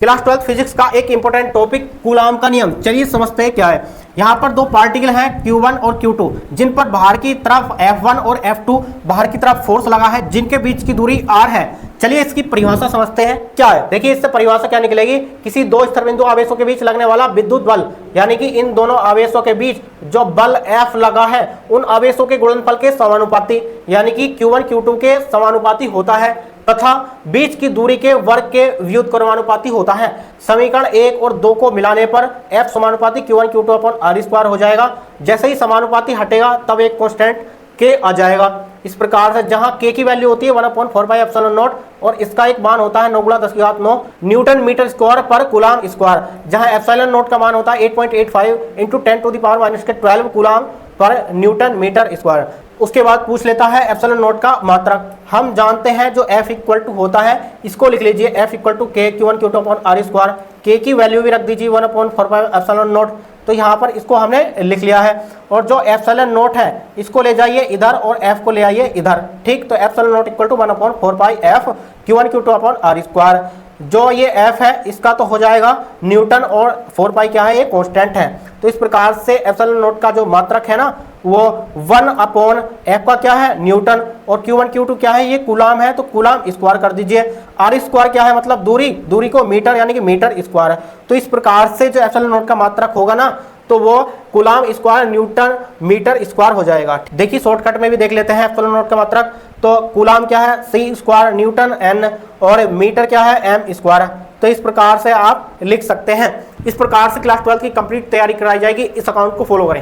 Class 12 physics का एक important topic coulomb का नियम। चलिए समझते हैं क्या है। यहाँ पर दो पार्टिकल हैं Q1 और Q2, जिन पर बाहर की तरफ F1 और F2 बाहर की तरफ फोर्स लगा है, जिनके बीच की दूरी r है। चलिए इसकी परिभाषा समझते हैं क्या है। देखिए इससे परिभाषा क्या निकलेगी, किसी दो स्थिरबिंदु आवेशों के बीच लगने वाला विद्युत बल, यानी कि इन दोनों आवेशों के बीच जो बल F लगा है उन आवेशों के गुणनफल के समानुपाती, यानी कि Q1 Q2 के समानुपाती होता है, तथा बीच की दूरी के वर्ग के व्युत्क्रमानुपाती होता है। समीकरण 1 और 2 को मिलाने पर F समानुपाती Q1 Q2 upon r square हो जाएगा। जैसे ही समानुपाती हटेगा तब एक कांस्टेंट K आ जाएगा। इस प्रकार से जहां K की वैल्यू होती है 1/4πε0 और इसका एक मान होता है 9 × 10⁹ न्यूटन मीटर स्क्वायर पर कूलाम स्क्वायर, जहां एप्सिलॉन का मान होता है 8.85 × 10⁻⁻12 कूलाम पर न्यूटन मीटर स्क्वायर। उसके बाद पूछ लेता है एप्सिलॉन का मात्रक। हम जानते हैं जो F इक्वल टू होता है, इसको लिख लीजिए F equal to K Q1 Q2 upon r square. K की वैल्यू भी रख दीजिए 1/4πε0। तो यहाँ पर इसको हमने लिख लिया है। और जो एप्सिलॉन है इसको ले जाइए इधर और F को ले आइए इधर। ठीक, तो epsilon equal to 1/4πF Q1 Q2 upon r square. जो ये F है इसका तो हो जाएगा न्यूटन और 4π क्या है, ये कांस्टेंट है। तो इस प्रकार से एप्सिलॉन का जो मात्रक है ना वो 1/F का क्या है, न्यूटन, और Q1 Q2 क्या है, ये कूलाम है, तो कूलाम स्क्वायर कर दीजिए। r स्क्वायर क्या है, मतलब दूरी को मीटर यानी कि मीटर स्क्वायर है। तो इस प्रकार से जो एप्सिलॉन का मात्रक होगा ना तो वो coulomb square newton metre square हो जाएगा। देखिए शॉर्टकट में भी देख लेते हैं एप्सिलॉन का मात्रक। तो कूलाम क्या है, c स्क्वायर न्यूटन n, और मीटर क्या है, m स्क्वायर। तो इस प्रकार से आप लिख सकते हैं। इस प्रकार से क्लास 12 की कंप्लीट तैयारी कराई जाएगी। इस अकाउंट को फॉलो करें।